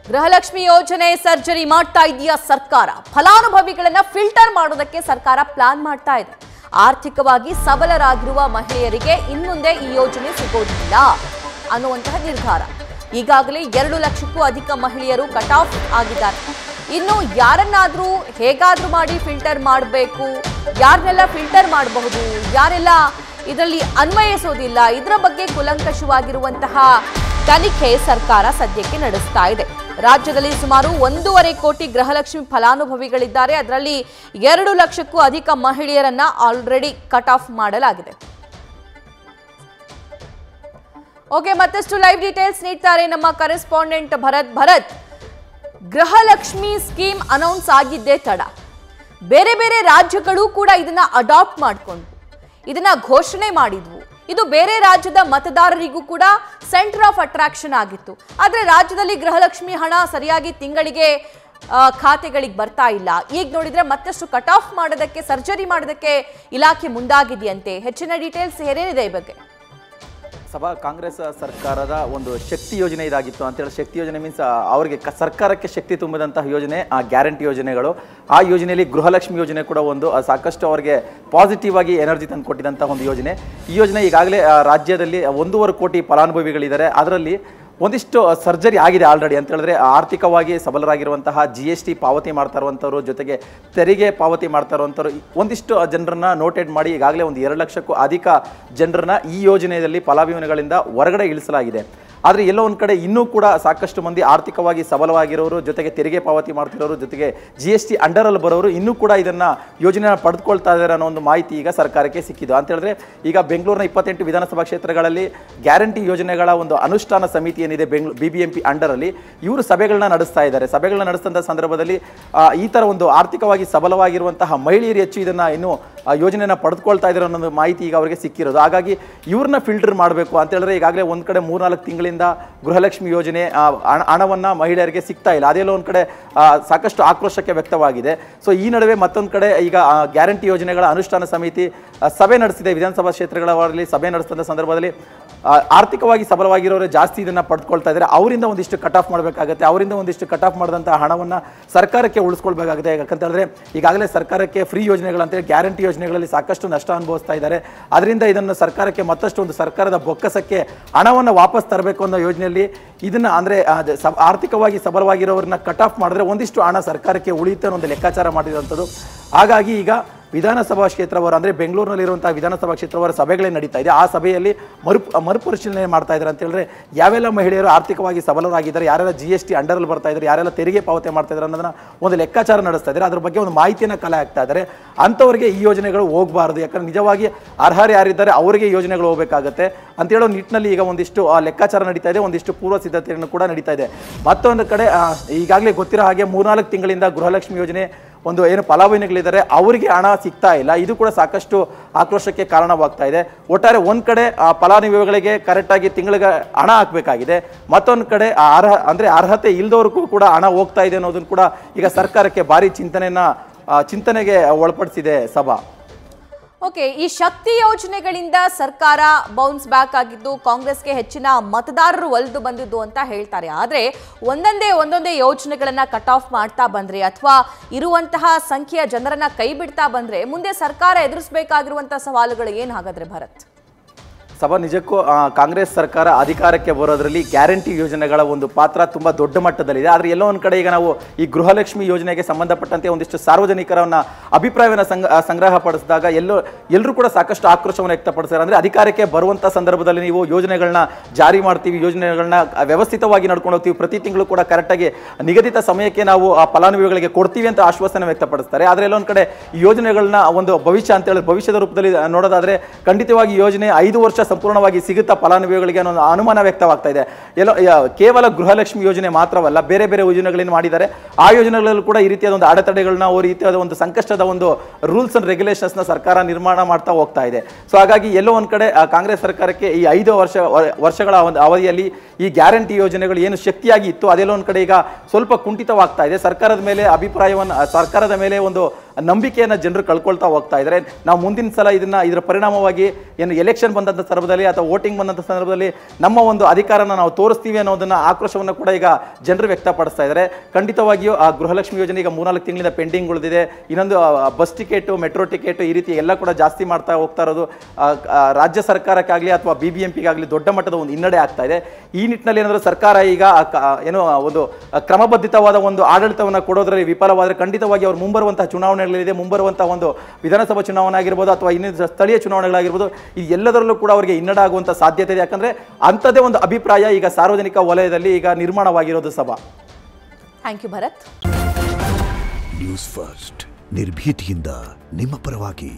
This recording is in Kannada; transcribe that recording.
ಗೃಹಲಕ್ಷ್ಮಿ ಯೋಜನೆ ಸರ್ಜರಿ ಮಾಡ್ತಾ ಇದೆಯಾ ಸರ್ಕಾರ? ಫಲಾನುಭವಿಗಳನ್ನ ಫಿಲ್ಟರ್ ಮಾಡೋದಕ್ಕೆ ಸರ್ಕಾರ ಪ್ಲಾನ್ ಮಾಡ್ತಾ ಇದೆ. ಆರ್ಥಿಕವಾಗಿ ಸಬಲರಾಗಿರುವ ಮಹಿಳೆಯರಿಗೆ ಇನ್ಮುಂದೆ ಈ ಯೋಜನೆ ಸಿಗೋದಿಲ್ಲ ಅನ್ನುವಂತಹ ನಿರ್ಧಾರ. ಈಗಾಗಲೇ 2 ಲಕ್ಷಕ್ಕೂ ಅಧಿಕ ಮಹಿಳೆಯರು ಕಟ್ ಆಫ್ ಆಗಿದ್ದಾರೆ. ಇನ್ನು ಯಾರನ್ನಾದ್ರೂ ಹೇಗಾದ್ರೂ ಮಾಡಿ ಫಿಲ್ಟರ್ ಮಾಡಬೇಕು, ಯಾರನ್ನೆಲ್ಲ ಫಿಲ್ಟರ್ ಮಾಡಬಹುದು, ಯಾರೆಲ್ಲ ಇದರಲ್ಲಿ ಅನ್ವಯಿಸೋದಿಲ್ಲ, ಇದರ ಬಗ್ಗೆ ಕೂಲಂಕಷವಾಗಿರುವಂತಹ ತನಿಖೆ ಸರ್ಕಾರ ಸದ್ಯಕ್ಕೆ ನಡೆಸ್ತಾ ಇದೆ. ರಾಜ್ಯದಲ್ಲಿ ಸುಮಾರು 1.5 ಕೋಟಿ ಗೃಹಲಕ್ಷ್ಮಿ ಫಲಾನುಭವಿಗಳಿದ್ದಾರೆ. ಅದರಲ್ಲಿ 2 ಲಕ್ಷಕ್ಕೂ ಅಧಿಕ ಮಹಿಳೆಯರನ್ನ ಆಲ್ರೆಡಿ ಕಟ್ ಆಫ್ ಮಾಡಲಾಗಿದೆ. ಓಕೆ, ಮತ್ತಷ್ಟು ಲೈವ್ ಡೀಟೇಲ್ಸ್ ನೀಡ್ತಾರೆ ನಮ್ಮ correspondent Bharat. Gruhalakshmi scheme announce ಆಗಿದ್ದೇ ತಡ, ಬೇರೆ ಬೇರೆ ರಾಜ್ಯಗಳು ಕೂಡ ಇದನ್ನ ಅಡಾಪ್ಟ್ ಮಾಡಿಕೊಂಡು ಇದನ್ನ ಘೋಷಣೆ ಮಾಡಿದ್ವು. ಇದು ಬೇರೆ ರಾಜ್ಯದ ಮತದಾರರಿಗೂ ಕೂಡ ಸೆಂಟರ್ ಆಫ್ ಅಟ್ರಾಕ್ಷನ್ ಆಗಿತ್ತು. ಆದರೆ ರಾಜ್ಯದಲ್ಲಿ ಗೃಹಲಕ್ಷ್ಮಿ ಹಣ ಸರಿಯಾಗಿ ತಿಂಗಳಿಗೆ ಖಾತೆಗಳಿಗೆ ಬರ್ತಾ ಇಲ್ಲ. ಈಗ ನೋಡಿದ್ರೆ ಮತ್ತಷ್ಟು ಕಟ್ ಆಫ್ ಮಾಡೋದಕ್ಕೆ, ಸರ್ಜರಿ ಮಾಡೋದಕ್ಕೆ ಇಲಾಖೆ ಮುಂದಾಗಿದೆಯಂತೆ. ಹೆಚ್ಚಿನ ಡೀಟೇಲ್ಸ್ ಏನೇನಿದೆ ಈ ಬಗ್ಗೆ? ಸಭಾ ಕಾಂಗ್ರೆಸ್ ಸರ್ಕಾರದ ಒಂದು ಶಕ್ತಿ ಯೋಜನೆ ಇದಾಗಿತ್ತು ಅಂತೇಳಿ. ಶಕ್ತಿ ಯೋಜನೆ ಮೀನ್ಸ್ ಅವರಿಗೆ ಸರ್ಕಾರಕ್ಕೆ ಶಕ್ತಿ ತುಂಬಿದಂತಹ ಯೋಜನೆ ಆ ಗ್ಯಾರಂಟಿ ಯೋಜನೆಗಳು. ಆ ಯೋಜನೆಯಲ್ಲಿ ಗೃಹಲಕ್ಷ್ಮಿ ಯೋಜನೆ ಕೂಡ ಒಂದು ಸಾಕಷ್ಟು ಅವರಿಗೆ ಪಾಸಿಟಿವ್ ಆಗಿ ಎನರ್ಜಿ ತಂದು ಕೊಟ್ಟಿದಂತಹ ಒಂದು ಯೋಜನೆ. ಈ ಯೋಜನೆ ಈಗಾಗಲೇ ರಾಜ್ಯದಲ್ಲಿ 1.5 ಕೋಟಿ ಫಲಾನುಭವಿಗಳಿದ್ದಾರೆ. ಅದರಲ್ಲಿ ಒಂದಿಷ್ಟು ಸರ್ಜರಿ ಆಗಿದೆ ಆಲ್ರೆಡಿ ಅಂತ ಹೇಳಿದ್ರೆ, ಆರ್ಥಿಕವಾಗಿ ಸಬಲರಾಗಿರುವಂತಹ GST ಪಾವತಿ ಮಾಡ್ತಾ ಇರುವಂಥವ್ರು, ಜೊತೆಗೆ ತೆರಿಗೆ ಪಾವತಿ ಮಾಡ್ತಾ ಇರುವಂಥವ್ರು, ಒಂದಿಷ್ಟು ಜನರನ್ನ ನೋಟೆಡ್ ಮಾಡಿ ಈಗಾಗಲೇ ಒಂದು 2 ಲಕ್ಷಕ್ಕೂ ಅಧಿಕ ಜನರನ್ನ ಈ ಯೋಜನೆಯಲ್ಲಿ ಫಲಾನುಭವಿಗಳಿಂದ ಹೊರಗಡೆ ಇಳಿಸಲಾಗಿದೆ. ಆದರೆ ಎಲ್ಲೋ ಒಂದು ಕಡೆ ಇನ್ನೂ ಕೂಡ ಸಾಕಷ್ಟು ಮಂದಿ ಆರ್ಥಿಕವಾಗಿ ಸಬಲವಾಗಿರೋರು, ಜೊತೆಗೆ ತೆರಿಗೆ ಪಾವತಿ ಮಾಡ್ತಿರೋರು, ಜೊತೆಗೆ GST ಅಂಡರಲ್ಲಿ ಬರೋರು ಇನ್ನೂ ಕೂಡ ಇದನ್ನು ಯೋಜನೆಯನ್ನು ಪಡೆದುಕೊಳ್ತಾ ಇದ್ದಾರೆ ಅನ್ನೋ ಒಂದು ಮಾಹಿತಿ ಈಗ ಸರ್ಕಾರಕ್ಕೆ ಸಿಕ್ಕಿದ್ದು. ಅಂತ ಹೇಳಿದ್ರೆ ಈಗ ಬೆಂಗಳೂರಿನ 28 ವಿಧಾನಸಭಾ ಕ್ಷೇತ್ರಗಳಲ್ಲಿ ಗ್ಯಾರಂಟಿ ಯೋಜನೆಗಳ ಒಂದು ಅನುಷ್ಠಾನ ಸಮಿತಿ ಏನಿದೆ BBMP ಅಂಡರಲ್ಲಿ, ಇವರು ಸಭೆಗಳನ್ನ ನಡೆಸ್ತಾ ಇದ್ದಾರೆ. ಸಭೆಗಳನ್ನ ನಡೆಸಿದಂಥ ಸಂದರ್ಭದಲ್ಲಿ ಈ ಥರ ಒಂದು ಆರ್ಥಿಕವಾಗಿ ಸಬಲವಾಗಿರುವಂತಹ ಮಹಿಳೆಯರು ಹೆಚ್ಚು ಇದನ್ನು ಇನ್ನೂ ಯೋಜನೆಯನ್ನು ಪಡೆದುಕೊಳ್ತಾ ಇದ್ದಾರೆ ಅನ್ನೋ ಮಾಹಿತಿ ಈಗ ಅವರಿಗೆ ಸಿಕ್ಕಿರೋದು. ಹಾಗಾಗಿ ಇವ್ರನ್ನ ಫಿಲ್ಟರ್ ಮಾಡಬೇಕು ಅಂತ ಹೇಳಿದ್ರೆ ಈಗಾಗಲೇ ಒಂದು ಕಡೆ 3-4 ತಿಂಗಳಿಂದ ಗೃಹಲಕ್ಷ್ಮಿ ಯೋಜನೆ ಹಣವನ್ನು ಮಹಿಳೆಯರಿಗೆ ಸಿಗ್ತಾ ಇಲ್ಲ. ಅದೆಲ್ಲ ಒಂದು ಕಡೆ ಸಾಕಷ್ಟು ಆಕ್ರೋಶಕ್ಕೆ ವ್ಯಕ್ತವಾಗಿದೆ. ಸೊ ಈ ನಡುವೆ ಮತ್ತೊಂದು ಕಡೆ ಈಗ ಗ್ಯಾರಂಟಿ ಯೋಜನೆಗಳ ಅನುಷ್ಠಾನ ಸಮಿತಿ ಸಭೆ ನಡೆಸಿದೆ. ವಿಧಾನಸಭಾ ಕ್ಷೇತ್ರಗಳಲ್ಲಿ ಸಭೆ ನಡೆಸಿದ ಸಂದರ್ಭದಲ್ಲಿ ಆರ್ಥಿಕವಾಗಿ ಸಬಲವಾಗಿರೋರು ಜಾಸ್ತಿ ಇದನ್ನು ಪಡೆದುಕೊಳ್ತಾ ಇದ್ದಾರೆ. ಅವರಿಂದ ಒಂದಿಷ್ಟು ಕಟ್ ಆಫ್ ಮಾಡಬೇಕಾಗುತ್ತೆ. ಅವರಿಂದ ಒಂದಿಷ್ಟು ಕಟ್ ಆಫ್ ಮಾಡಿದಂಥ ಹಣವನ್ನು ಸರ್ಕಾರಕ್ಕೆ ಉಳಿಸ್ಕೊಳ್ಬೇಕಾಗುತ್ತೆ. ಯಾಕಂತ ಹೇಳಿದ್ರೆ ಈಗಾಗಲೇ ಸರ್ಕಾರಕ್ಕೆ ಫ್ರೀ ಯೋಜನೆಗಳಂತೇಳಿ ಗ್ಯಾರಂಟಿ ಯೋಜನೆಗಳಲ್ಲಿ ಸಾಕಷ್ಟು ನಷ್ಟ ಅನುಭವಿಸ್ತಾ ಇದ್ದಾರೆ. ಅದರಿಂದ ಇದನ್ನು ಸರ್ಕಾರಕ್ಕೆ ಮತ್ತಷ್ಟು ಒಂದು ಸರ್ಕಾರದ ಬೊಕ್ಕಸಕ್ಕೆ ಹಣವನ್ನು ವಾಪಸ್ ತರಬೇಕು ಅನ್ನೋ ಯೋಜನೆಯಲ್ಲಿ ಇದನ್ನು ಅಂದರೆ ಆರ್ಥಿಕವಾಗಿ ಸಬಲವಾಗಿರೋರನ್ನ ಕಟ್ ಆಫ್ ಮಾಡಿದ್ರೆ ಒಂದಿಷ್ಟು ಹಣ ಸರ್ಕಾರಕ್ಕೆ ಉಳಿಯುತ್ತೆ ಅನ್ನೋ ಒಂದು ಲೆಕ್ಕಾಚಾರ ಮಾಡಿರುವಂಥದ್ದು. ಹಾಗಾಗಿ ಈಗ ವಿಧಾನಸಭಾ ಕ್ಷೇತ್ರವಾರು ಅಂದರೆ ಬೆಂಗಳೂರಿನಲ್ಲಿರುವಂಥ ವಿಧಾನಸಭಾ ಕ್ಷೇತ್ರವಾರ ಸಭೆಗಳೇ ನಡೀತಾ ಇದೆ. ಆ ಸಭೆಯಲ್ಲಿ ಮರುಪರಿಶೀಲನೆ ಮಾಡ್ತಾ ಇದ್ದಾರೆ ಅಂತ ಹೇಳಿದ್ರೆ ಯಾವೆಲ್ಲ ಮಹಿಳೆಯರು ಆರ್ಥಿಕವಾಗಿ ಸಬಲರಾಗಿದ್ದಾರೆ, ಯಾರೆಲ್ಲ GST ಅಂಡರಲ್ಲಿ ಬರ್ತಾ ಇದ್ದಾರೆ, ಯಾರೆಲ್ಲ ತೆರಿಗೆ ಪಾವತಿ ಮಾಡ್ತಾ ಇದ್ದಾರೆ ಅನ್ನೋದನ್ನ ಒಂದು ಲೆಕ್ಕಾಚಾರ ನಡೆಸ್ತಾ ಇದ್ದಾರೆ. ಅದ್ರ ಬಗ್ಗೆ ಒಂದು ಮಾಹಿತಿಯನ್ನು ಕಲೆ ಹಾಕ್ತಾ ಇದ್ದಾರೆ. ಅಂಥವರಿಗೆ ಈ ಯೋಜನೆಗಳು ಹೋಗಬಾರ್ದು, ಯಾಕಂದ್ರೆ ನಿಜವಾಗಿ ಅರ್ಹರು ಯಾರಿದ್ದಾರೆ ಅವರಿಗೆ ಯೋಜನೆಗಳು ಹೋಗಬೇಕಾಗುತ್ತೆ ಅಂತ ಹೇಳೋ ನಿಟ್ಟಿನಲ್ಲಿ ಈಗ ಒಂದಿಷ್ಟು ಲೆಕ್ಕಾಚಾರ ನಡೀತಾ ಇದೆ. ಒಂದಿಷ್ಟು ಪೂರ್ವ ಸಿದ್ಧತೆಯನ್ನು ಕೂಡ ನಡೀತಾ ಇದೆ. ಮತ್ತೊಂದು ಕಡೆ ಈಗಾಗಲೇ ಗೊತ್ತಿರೋ ಹಾಗೆ 3-4 ತಿಂಗಳಿಂದ ಗೃಹಲಕ್ಷ್ಮಿ ಯೋಜನೆ ಒಂದು ಏನು ಫಲಾನುಭವಿಗಳಿದ್ದಾರೆ ಅವರಿಗೆ ಹಣ ಸಿಗ್ತಾ ಇಲ್ಲ. ಇದು ಕೂಡ ಸಾಕಷ್ಟು ಆಕ್ರೋಶಕ್ಕೆ ಕಾರಣವಾಗ್ತಾ ಇದೆ. ಒಟ್ಟಾರೆ ಒಂದು ಕಡೆ ಫಲಾನುಭವಿಗಳಿಗೆ ಕರೆಕ್ಟಾಗಿ ತಿಂಗಳಿಗೆ ಹಣ ಹಾಕಬೇಕಾಗಿದೆ, ಮತ್ತೊಂದು ಕಡೆ ಅರ್ಹತೆ ಇಲ್ಲದವ್ರಿಗೂ ಕೂಡ ಹಣ ಹೋಗ್ತಾ ಇದೆ ಅನ್ನೋದನ್ನು ಕೂಡ ಈಗ ಸರ್ಕಾರಕ್ಕೆ ಭಾರಿ ಚಿಂತನೆಗೆ ಒಳಪಡಿಸಿದೆ ಸಭಾ. ಓಕೆ, ಈ ಶಕ್ತಿ ಯೋಜನೆಗಳಿಂದ ಸರ್ಕಾರ ಬೌನ್ಸ್ ಬ್ಯಾಕ್ ಆಗಿದ್ದು ಕಾಂಗ್ರೆಸ್ಗೆ ಹೆಚ್ಚಿನ ಮತದಾರರು ಒಲಿದು ಬಂದಿದ್ದು ಅಂತ ಹೇಳ್ತಾರೆ. ಆದರೆ ಒಂದೊಂದೇ ಯೋಜನೆಗಳನ್ನ ಕಟ್ ಆಫ್ ಮಾಡ್ತಾ ಬಂದ್ರೆ ಅಥವಾ ಇರುವಂತಹ ಸಂಖ್ಯೆಯ ಜನರನ್ನ ಕೈ ಬಿಡ್ತಾ ಬಂದ್ರೆ ಮುಂದೆ ಸರ್ಕಾರ ಎದುರಿಸಬೇಕಾಗಿರುವಂತಹ ಸವಾಲುಗಳು ಏನು ಹಾಗಾದ್ರೆ ಭರತ್? ಸಭಾ, ನಿಜಕ್ಕೂ ಕಾಂಗ್ರೆಸ್ ಸರ್ಕಾರ ಅಧಿಕಾರಕ್ಕೆ ಬರೋದ್ರಲ್ಲಿ ಗ್ಯಾರಂಟಿ ಯೋಜನೆಗಳ ಒಂದು ಪಾತ್ರ ತುಂಬ ದೊಡ್ಡ ಮಟ್ಟದಲ್ಲಿದೆ. ಆದರೆ ಎಲ್ಲೋ ಒಂದು ಕಡೆ ಈಗ ನಾವು ಈ ಗೃಹಲಕ್ಷ್ಮಿ ಯೋಜನೆಗೆ ಸಂಬಂಧಪಟ್ಟಂತೆ ಒಂದಿಷ್ಟು ಸಾರ್ವಜನಿಕರನ್ನ ಅಭಿಪ್ರಾಯವನ್ನು ಸಂಗ್ರಹ ಪಡಿಸಿದಾಗ ಎಲ್ಲರೂ ಕೂಡ ಸಾಕಷ್ಟು ಆಕ್ರೋಶವನ್ನು ವ್ಯಕ್ತಪಡಿಸ್ತಾರೆ. ಅಂದರೆ ಅಧಿಕಾರಕ್ಕೆ ಬರುವಂಥ ಸಂದರ್ಭದಲ್ಲಿ ನೀವು ಯೋಜನೆಗಳನ್ನ ಜಾರಿ ಮಾಡ್ತೀವಿ, ಯೋಜನೆಗಳನ್ನ ವ್ಯವಸ್ಥಿತವಾಗಿ ನಡ್ಕೊಂಡು ಹೋಗ್ತೀವಿ, ಪ್ರತಿ ತಿಂಗಳು ಕೂಡ ಕರೆಕ್ಟಾಗಿ ನಿಗದಿತ ಸಮಯಕ್ಕೆ ನಾವು ಆ ಫಲಾನುಭವಿಗಳಿಗೆ ಕೊಡ್ತೀವಿ ಅಂತ ಆಶ್ವಾಸನೆ ವ್ಯಕ್ತಪಡಿಸ್ತಾರೆ. ಆದರೆ ಎಲ್ಲೊಂದು ಕಡೆ ಈ ಯೋಜನೆಗಳನ್ನ ಒಂದು ಭವಿಷ್ಯ ಅಂತ ಹೇಳಿ ಭವಿಷ್ಯದ ರೂಪದಲ್ಲಿ ನೋಡೋದಾದ್ರೆ ಖಂಡಿತವಾಗಿ ಯೋಜನೆ 5 ವರ್ಷ ಸಂಪೂರ್ಣವಾಗಿ ಸಿಗುತ್ತಾ ಫಲಾನುಭವಿಗಳಿಗೆ ಅನ್ನೋ ಅನುಮಾನ ವ್ಯಕ್ತವಾಗ್ತಾ ಇದೆ. ಕೇವಲ ಗೃಹಲಕ್ಷ್ಮಿ ಯೋಜನೆ ಮಾತ್ರವಲ್ಲ, ಬೇರೆ ಬೇರೆ ಯೋಜನೆಗಳನ್ನು ಮಾಡಿದ್ದಾರೆ. ಆ ಯೋಜನೆಗಳಲ್ಲೂ ಕೂಡ ಈ ರೀತಿಯಾದ ಒಂದು ಅಡೆತಡೆಗಳನ್ನ, ಈ ರೀತಿಯಾದ ಒಂದು ಸಂಕಷ್ಟದ ಒಂದು ರೂಲ್ಸ್ ಅಂಡ್ ರೆಗ್ಯುಲೇಷನ್ಸ್ ನ ಸರ್ಕಾರ ನಿರ್ಮಾಣ ಮಾಡ್ತಾ ಹೋಗ್ತಾ ಇದೆ. ಸೊ ಹಾಗಾಗಿ ಎಲ್ಲೋ ಒಂದ್ ಕಡೆ ಕಾಂಗ್ರೆಸ್ ಸರ್ಕಾರಕ್ಕೆ ಈ 5 ವರ್ಷಗಳ ಒಂದು ಅವಧಿಯಲ್ಲಿ ಈ ಗ್ಯಾರಂಟಿ ಯೋಜನೆಗಳು ಏನು ಶಕ್ತಿಯಾಗಿ ಇತ್ತು ಅದೆಲ್ಲ ಒಂದ್ ಕಡೆ ಈಗ ಸ್ವಲ್ಪ ಕುಂಠಿತವಾಗ್ತಾ ಇದೆ. ಸರ್ಕಾರದ ಮೇಲೆ ಒಂದು ನಂಬಿಕೆಯನ್ನು ಜನರು ಕಳ್ಕೊಳ್ತಾ ಹೋಗ್ತಾ ಇದ್ದಾರೆ. ನಾವು ಮುಂದಿನ ಸಲ ಇದರ ಪರಿಣಾಮವಾಗಿ ಏನು ಎಲೆಕ್ಷನ್ ಬಂದಂಥ ಸಂದರ್ಭದಲ್ಲಿ ಅಥವಾ ವೋಟಿಂಗ್ ಬಂದಂಥ ಸಂದರ್ಭದಲ್ಲಿ ನಮ್ಮ ಒಂದು ಅಧಿಕಾರನ ನಾವು ತೋರಿಸ್ತೀವಿ ಅನ್ನೋದನ್ನ ಆಕ್ರೋಶವನ್ನು ಕೂಡ ಈಗ ಜನರು ವ್ಯಕ್ತಪಡಿಸ್ತಾ ಇದ್ದಾರೆ. ಖಂಡಿತವಾಗಿಯೂ ಆ ಗೃಹಲಕ್ಷ್ಮಿ ಯೋಜನೆ ಈಗ 3-4 ತಿಂಗಳಿಂದ ಪೆಂಡಿಂಗ್ ಉಳಿದಿದೆ. ಇನ್ನೊಂದು ಬಸ್ ಟಿಕೆಟು, ಮೆಟ್ರೋ ಟಿಕೆಟು ಈ ರೀತಿ ಎಲ್ಲ ಕೂಡ ಜಾಸ್ತಿ ಮಾಡ್ತಾ ಹೋಗ್ತಾ ಇರೋದು ರಾಜ್ಯ ಸರ್ಕಾರಕ್ಕಾಗಲಿ ಅಥವಾ BBMPಗಾಗಲಿ ದೊಡ್ಡ ಮಟ್ಟದ ಒಂದು ಹಿನ್ನಡೆ ಆಗ್ತಾ ಇದೆ. ಈ ನಿಟ್ಟಿನಲ್ಲಿ ಏನಾದರೂ ಸರ್ಕಾರ ಈಗ ಏನು ಒಂದು ಕ್ರಮಬದ್ಧವಾದ ಒಂದು ಆಡಳಿತವನ್ನು ಕೊಡೋದ್ರಲ್ಲಿ ವಿಫಲವಾದರೆ ಖಂಡಿತವಾಗಿ ಅವರು ಮುಂಬರುವಂತಹ ಚುನಾವಣೆಗಳಿದೆ, ಮುಂಬರುವಂತಹ ಒಂದು ವಿಧಾನಸಭಾ ಚುನಾವಣೆ ಆಗಿರ್ಬೋದು ಅಥವಾ ಇನ್ನೊಂದು ಸ್ಥಳೀಯ ಚುನಾವಣೆಗಳಾಗಿರ್ಬೋದು, ಈ ಎಲ್ಲದರಲ್ಲೂ ಕೂಡ ಅವರಿಗೆ ಹಿನ್ನಡೆ ಆಗುವಂಥ ಸಾಧ್ಯತೆ ಇದೆ. ಯಾಕಂದರೆ ಅಂಥದ್ದೇ ಒಂದು ಅಭಿಪ್ರಾಯ ಈಗ ಸಾರ್ವಜನಿಕ ವಲಯದಲ್ಲಿ ಈಗ ನಿರ್ಮಾಣವಾಗಿರೋದು ಸಭಾ. Thank you Bharat. News first ನಿರ್ಭೀತಿಯಿಂದ ನಿಮ್ಮ ಪರವಾಗಿ.